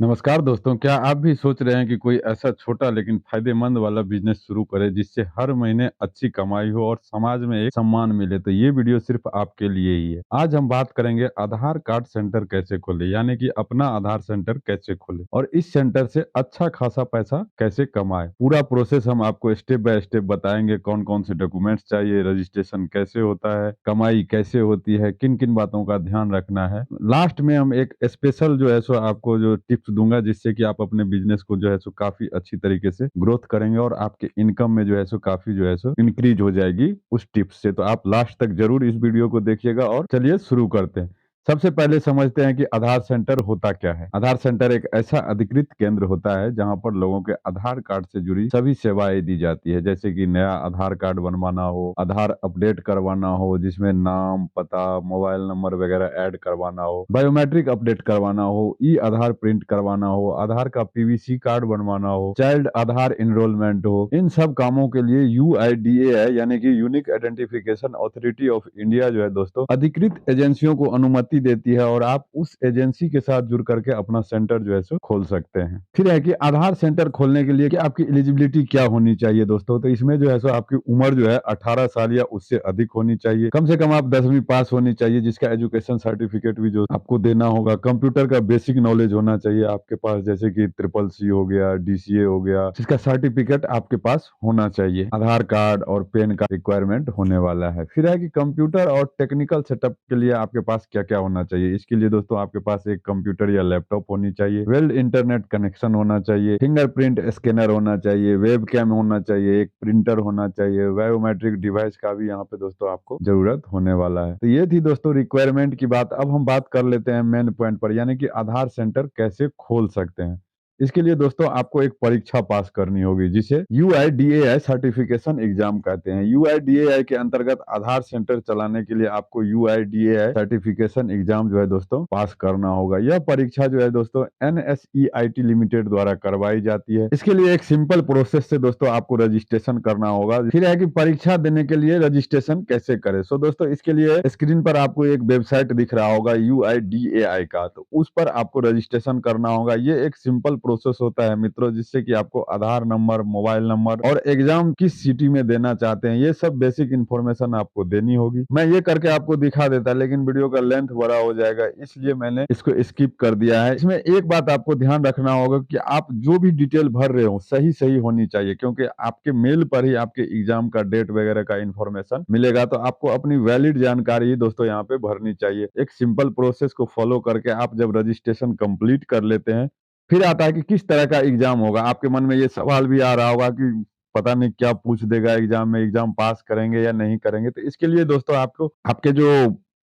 नमस्कार दोस्तों, क्या आप भी सोच रहे हैं कि कोई ऐसा छोटा लेकिन फ़ायदेमंद वाला बिज़नेस शुरू करें जिससे हर महीने अच्छी कमाई हो और समाज में एक सम्मान मिले? तो ये वीडियो सिर्फ़ आपके लिए ही है। आज हम बात करेंगे आधार कार्ड सेंटर कैसे खोलें, यानी कि अपना आधार सेंटर कैसे खोलें और इस सेंटर से अच्छा खासा पैसा कैसे कमाएँ। पूरा प्रोसेस हम आपको स्टेप बाय स्टेप बताएँगे, कौन-कौन से डॉक्यूमेंट्स चाहिए, रजिस्ट्रेशन कैसे होता है, कमाई कैसे होती है, किन-किन बातों का ध्यान रखना है। लास्ट में हम एक स्पेशल जो है सो आपको जो टिप्स दूँगा जिससे कि आप अपने बिज़नेस को जो है सो काफ़ी अच्छी तरीके से ग्रोथ करेंगे और आपके इनकम में जो है सो काफ़ी जो है सो इंक्रीज़ हो जाएगी उस टिप्स से। तो आप लास्ट तक ज़रूर इस वीडियो को देखिएगा और चलिए शुरू करते हैं। सबसे पहले समझते हैं कि आधार सेंटर होता क्या है? आधार सेंटर एक ऐसा अधिकृत केंद्र होता है जहाँ पर लोगों के आधार कार्ड से जुड़ी सभी सेवाएँ दी जाती है। जैसे कि नया आधार कार्ड बनवाना हो, आधार अपडेट करवाना हो जिसमें नाम, पता, मोबाइल नंबर वगैरह ऐड करवाना हो, बायोमेट्रिक अपडेट करवाना हो, ई-आधार प्रिंट करवाना हो, आधार का पीवीसी कार्ड बनवाना हो, चाइल्ड आधार एनरोलमेंट हो, इन सब कामों के लिए यूआईडीएआई यानी कि unique identification authority of India जो है दोस्तों अधिकृत एजेंसियों को अनुमति देती है और आप उस एजेंसी के साथ जुड़ करके अपना सेंटर जो है सो खोल सकते हैं। फिर है कि आधार सेंटर खोलने के लिए कि आपकी एलिजिबिलिटी क्या होनी चाहिए दोस्तों, तो इसमें जो है सो आपकी उम्र जो है 18 साल या उससे अधिक होनी चाहिए। कम से कम आप 10वीं पास होनी चाहिए जिसका एजुकेशन सर्टिफिकेट भी जो आपको देना होगा। कंप्यूटर का बेसिक नॉलेज होना चाहिए आपके पास, जैसे कि ट्रिपल सी हो गया, डीसीए हो गया, जिसका सर्टिफिकेट आपके पास होना चाहिए। आधार कार्ड और पैन का रिक्वायरमेंट होने वाला है। फिर है कि कंप्यूटर और टेक्निकल सेटअप के लिए आपके पास क्या-क्या होना चाहिए। इसके लिए दोस्तों आपके पास एक कंप्यूटर या लैपटॉप होनी चाहिए, वेल इंटरनेट कनेक्शन होना चाहिए, फिंगरप्रिंट स्कैनर होना चाहिए, वेबकैम होना चाहिए, एक प्रिंटर होना चाहिए, बायोमेट्रिक डिवाइस का भी यहाँ पे दोस्तों आपको ज़रूरत होने वाला है। तो ये थी दोस्तों रिक्वायरमेंट की बात। अब हम बात कर लेते हैं मेन पॉइंट पर, यानी कि आधार सेंटर कैसे खोल सकते हैं। इसके लिए दोस्तों आपको एक परीक्षा पास करनी होगी जिसे यूआईडीएआई सर्टिफिकेशन एग्जाम कहते हैं। यूआईडीएआई के अंतर्गत आधार सेंटर चलाने के लिए आपको यूआईडीएआई सर्टिफिकेशन एग्जाम जो है दोस्तों पास करना होगा। यह परीक्षा जो है दोस्तों एनएसईआईटी लिमिटेड द्वारा करवाई जाती है। इसके लिए एक सिंपल प्रोसेस से दोस्तों आपको रजिस्ट्रेशन करना होगा। फिर है कि परीक्षा देने के लिए रजिस्ट्रेशन कैसे करें। सो दोस्तों इसके लिए स्क्रीन पर आपको एक वेबसाइट दिख रहा होगा यूआईडीएआई का, तो उस पर आपको रजिस्ट्रेशन करना होगा। ये एक सिंपल प्रोसेस होता है मित्रों, जिससे कि आपको आधार नंबर, मोबाइल नंबर और एग्जाम किस सिटी में देना चाहते हैं ये सब बेसिक इन्फॉर्मेशन आपको देनी होगी। मैं ये करके आपको दिखा देता लेकिन वीडियो का लेंथ बड़ा हो जाएगा, इसलिए मैंने इसको स्किप कर दिया है। इसमें एक बात आपको ध्यान रखना होगा कि आप जो भी डिटेल भर रहे हो सही सही होनी चाहिए, क्योंकि आपके मेल पर ही आपके एग्जाम का डेट वगैरह का इन्फॉर्मेशन मिलेगा। तो आपको अपनी वैलिड जानकारी ही दोस्तों यहाँ पे भरनी चाहिए। एक सिंपल प्रोसेस को फॉलो करके आप जब रजिस्ट्रेशन कंप्लीट कर लेते हैं, फिर आता है कि किस तरह का एग्जाम होगा। आपके मन में ये सवाल भी आ रहा होगा कि पता नहीं क्या पूछ देगा एग्जाम में, एग्जाम पास करेंगे या नहीं करेंगे। तो इसके लिए दोस्तों आपको आपके जो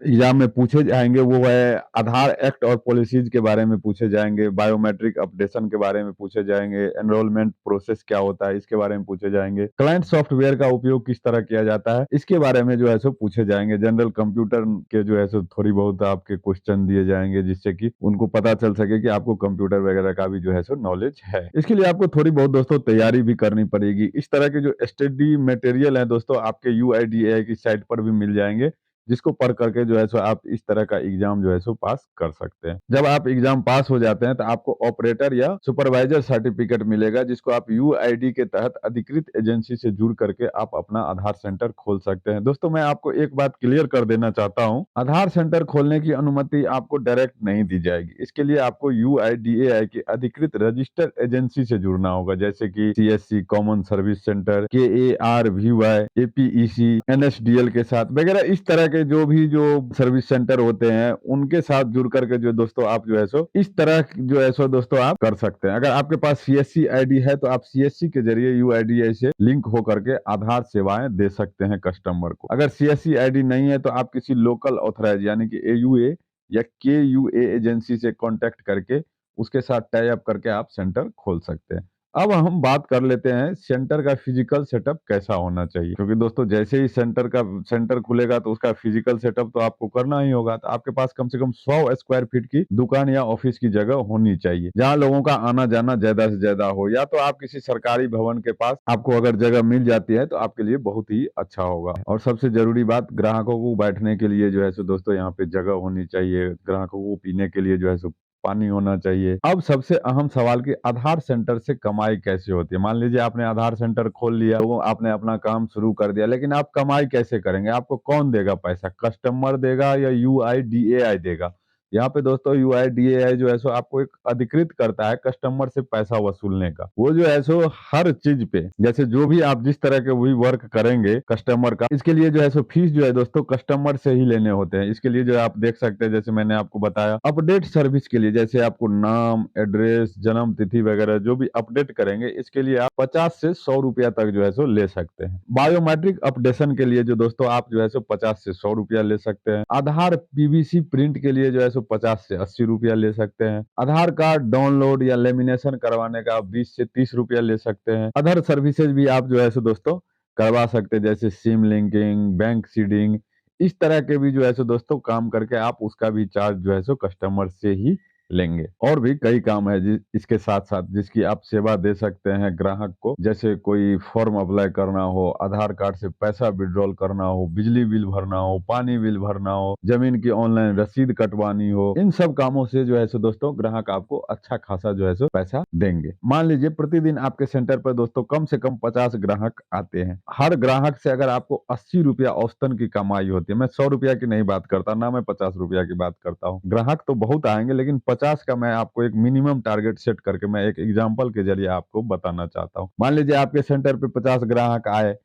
एग्जाम में पूछे जाएंगे वो है आधार एक्ट और पॉलिसीज के बारे में पूछे जाएंगे, बायोमेट्रिक अपडेशन के बारे में पूछे जाएंगे, एनरोलमेंट प्रोसेस क्या होता है इसके बारे में पूछे जाएंगे, क्लाइंट सॉफ्टवेयर का उपयोग किस तरह किया जाता है इसके बारे में जो है सो पूछे जाएंगे, जनरल कंप्यूटर के जो है सो थोड़ी बहुत आपके क्वेश्चन दिए जाएंगे जिससे कि उनको पता चल सके कि आपको कंप्यूटर वगैरह का भी जो है सो नॉलेज है। इसके लिए आपको थोड़ी बहुत दोस्तों तैयारी भी करनी पड़ेगी। इस तरह के जो स्टडी मटेरियल है दोस्तों आपके यूआईडीएआई की साइट पर भी मिल जाएंगे, जिसको पढ़ करके जो है सो आप इस तरह का एग्जाम जो है सो पास कर सकते हैं। जब आप एग्जाम पास हो जाते हैं तो आपको ऑपरेटर या सुपरवाइजर सर्टिफिकेट मिलेगा, जिसको आप यूआईडी के तहत अधिकृत एजेंसी से जुड़ करके आप अपना आधार सेंटर खोल सकते हैं। दोस्तों मैं आपको एक बात क्लियर कर देना चाहता हूं, आधार सेंटर खोलने की अनुमति आपको डायरेक्ट नहीं दी जाएगी। इसके लिए आपको यूआईडीएआई की अधिकृत रजिस्टर्ड एजेंसी से जुड़ना होगा, जैसे कि CSC, common service centre, KARVY, APEC, NSDL के साथ वगैरह इस तरह के जो सर्विस सेंटर होते हैं उनके साथ जुड़ करके जो दोस्तों आप जो है सो इस तरह जो है सो दोस्तों आप कर सकते हैं। अगर आपके पास सीएससी आईडी है तो आप सीएससी के जरिए यूआईडीआई से लिंक हो करके आधार सेवाएं दे सकते हैं कस्टमर को। अगर सीएससी आईडी नहीं है तो आप किसी लोकल ऑथराइज यानी कि एयूए या केयूए एजेंसी से कांटेक्ट करके उसके साथ टाई अप करके आप सेंटर खोल सकते हैं। अब हम बात कर लेते हैं सेंटर का फिजिकल सेटअप कैसा होना चाहिए, क्योंकि दोस्तों जैसे ही सेंटर खुलेगा तो उसका फिजिकल सेटअप तो आपको करना ही होगा। तो आपके पास कम से कम 100 स्क्वायर फीट की दुकान या ऑफिस की जगह होनी चाहिए जहां लोगों का आना जाना ज्यादा से ज्यादा हो, या तो आप किसी सरकारी भवन के पास आपको अगर जगह मिल जाती है तो आपके लिए बहुत ही अच्छा होगा। और सबसे जरूरी बात, ग्राहकों को बैठने के लिए जो है सो दोस्तों यहाँ पे जगह होनी चाहिए, ग्राहकों को पीने के लिए जो है सो पानी होना चाहिए। अब सबसे अहम सवाल कि आधार सेंटर से कमाई कैसे होती है। मान लीजिए आपने आधार सेंटर खोल लिया, तो आपने अपना काम शुरू कर दिया, लेकिन आप कमाई कैसे करेंगे? आपको कौन देगा पैसा? कस्टमर देगा या यूआईडीएआई देगा? यहाँ पे दोस्तों यूआईडीएआई जो है सो आपको एक अधिकृत करता है कस्टमर से पैसा वसूलने का। वो जो है सो हर चीज पे, जैसे जो भी आप जिस तरह के भी वर्क करेंगे कस्टमर का, इसके लिए जो है सो फीस जो है दोस्तों कस्टमर से ही लेने होते हैं। इसके लिए जो आप देख सकते हैं, जैसे मैंने आपको बताया, अपडेट सर्विस के लिए, जैसे आपको नाम, एड्रेस, जन्म तिथि वगैरह जो भी अपडेट करेंगे, इसके लिए आप 50 से 100 रुपया तक जो है सो ले सकते हैं। बायोमेट्रिक अपडेशन के लिए जो दोस्तों आप जो है सो 50 से 100 रुपया ले सकते हैं। आधार पीवीसी प्रिंट के लिए जो है सो 50 से 80 रुपया ले सकते हैं। आधार कार्ड डाउनलोड या लेमिनेशन करवाने का आप 20 से 30 रुपया ले सकते हैं। अदर सर्विसेज भी आप जो है सो दोस्तों करवा सकते हैं, जैसे सिम लिंकिंग, बैंक सीडिंग, इस तरह के भी जो है सो दोस्तों काम करके आप उसका भी चार्ज जो है सो कस्टमर से ही लेंगे। और भी कई काम है इसके साथ साथ जिसकी आप सेवा दे सकते हैं ग्राहक को, जैसे कोई फॉर्म अप्लाई करना हो, आधार कार्ड से पैसा विड्रॉल करना हो, बिजली बिल भरना हो, पानी बिल भरना हो, जमीन की ऑनलाइन रसीद कटवानी हो, इन सब कामों से जो है सो दोस्तों ग्राहक आपको अच्छा खासा जो है सो पैसा देंगे। मान लीजिए प्रतिदिन आपके सेंटर पर दोस्तों कम से कम 50 ग्राहक आते हैं। हर ग्राहक से अगर आपको 80 रुपया औसतन की कमाई होती है, मैं 100 रुपया की नहीं बात करता, ना मैं 50 रुपया की बात करता हूँ। ग्राहक तो बहुत आएंगे, लेकिन 50 का मैं आपको एक मिनिमम टारगेट सेट करके मैं एक एग्जाम्पल के जरिए आपको बताना चाहता हूँ। मान लीजिए आपके सेंटर पे 50 ग्राहक आए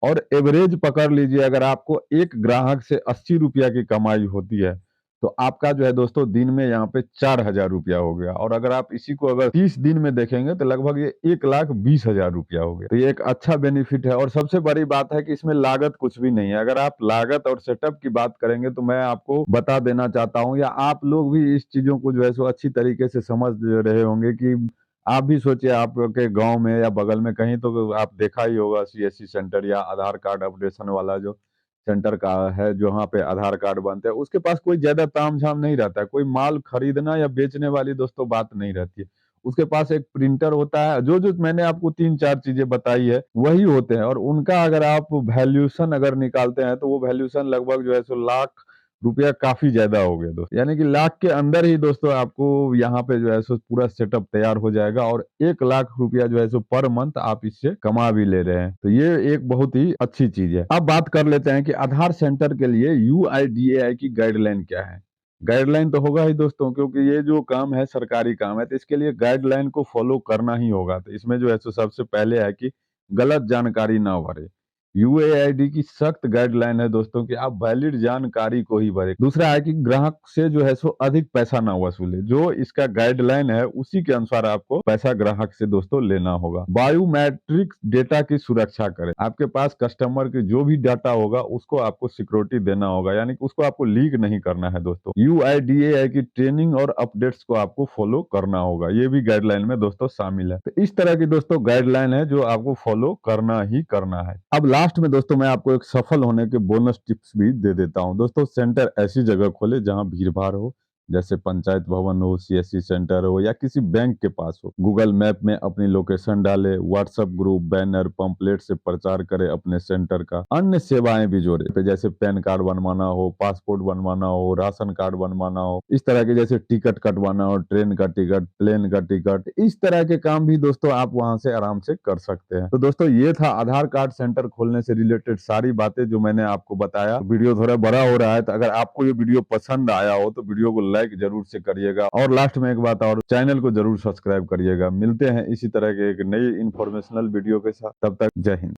और एवरेज पकड़ लीजिए, अगर आपको एक ग्राहक से 80 रुपया की कमाई होती है, तो आपका जो है दोस्तों दिन में यहाँ पे 4,000 रुपया हो गया। और अगर आप इसी को अगर 30 दिन में देखेंगे तो लगभग ये 1,20,000 रुपया हो गया। तो ये एक अच्छा बेनिफिट है। और सबसे बड़ी बात है कि इसमें लागत कुछ भी नहीं है। अगर आप लागत और सेटअप की बात करेंगे तो मैं आपको बता देना चाहता हूँ, या आप लोग भी इस चीजों को जो है सो अच्छी तरीके से समझ रहे होंगे कि आप भी सोचिए आपके गांव में या बगल में कहीं तो आप देखा ही होगा सीएससी सेंटर या आधार कार्ड अपडेशन वाला जो सेंटर का है, जहाँ पे आधार कार्ड बनते हैं, उसके पास कोई ज्यादा तामझाम नहीं रहता है। कोई माल खरीदना या बेचने वाली दोस्तों बात नहीं रहती है। उसके पास एक प्रिंटर होता है, जो जो मैंने आपको 3-4 चीजें बताई है वही होते हैं। और उनका अगर आप वैल्यूएशन अगर निकालते हैं तो वो वैल्यूएशन लगभग जो है सो लाख रुपया काफी ज्यादा हो गया दोस्त, यानी कि लाख के अंदर ही दोस्तों आपको यहाँ पे जो है सो पूरा सेटअप तैयार हो जाएगा। और 1 लाख रुपया जो है सो पर मंथ आप इससे कमा भी ले रहे हैं, तो ये एक बहुत ही अच्छी चीज है। अब बात कर लेते हैं कि आधार सेंटर के लिए यूआईडीएआई की गाइडलाइन क्या है। गाइडलाइन तो होगा ही दोस्तों, क्योंकि ये जो काम है सरकारी काम है, तो इसके लिए गाइडलाइन को फॉलो करना ही होगा। तो इसमें जो है सो सबसे पहले है कि गलत जानकारी ना भरे। यूएआईडी की सख्त गाइडलाइन है दोस्तों कि आप वैलिड जानकारी को ही भरें। दूसरा है कि ग्राहक से जो है सो अधिक पैसा ना वसूले। जो इसका गाइडलाइन है उसी के अनुसार आपको पैसा ग्राहक से दोस्तों लेना होगा। बायोमेट्रिक डेटा की सुरक्षा करें। आपके पास कस्टमर के जो भी डाटा होगा उसको आपको सिक्योरिटी देना होगा, यानी कि उसको आपको लीक नहीं करना है दोस्तों। यूआईडीएआई की ट्रेनिंग और अपडेट्स को आपको फॉलो करना होगा, ये भी गाइडलाइन में दोस्तों शामिल है। तो इस तरह की दोस्तों गाइडलाइन है जो आपको फॉलो करना ही करना है। अब लास्ट में दोस्तों मैं आपको एक सफल होने के बोनस टिप्स भी दे देता हूं। दोस्तों सेंटर ऐसी जगह खोले जहां भीड़ भाड़ हो, जैसे पंचायत भवन हो, सीएससी सेंटर हो, या किसी बैंक के पास हो। गूगल मैप में अपनी लोकेशन डाले, व्हाट्सएप ग्रुप, बैनर, पंपलेट से प्रचार करे अपने सेंटर का। अन्य सेवाएं भी जोड़े, जैसे पैन कार्ड बनवाना हो, पासपोर्ट बनवाना हो, राशन कार्ड बनवाना हो, इस तरह के, जैसे टिकट कटवाना हो, ट्रेन का टिकट, प्लेन का टिकट, इस तरह के काम भी दोस्तों आप वहां से आराम से कर सकते हैं। तो दोस्तों ये था आधार कार्ड सेंटर खोलने से रिलेटेड सारी बातें जो मैंने आपको बताया। वीडियो थोड़ा बड़ा हो रहा है, तो अगर आपको ये वीडियो पसंद आया हो तो वीडियो को लाइक जरूर से करिएगा। और लास्ट में एक बात और, चैनल को जरूर सब्सक्राइब करिएगा। मिलते हैं इसी तरह के एक नई इंफॉर्मेशनल वीडियो के साथ, तब तक जय हिंद।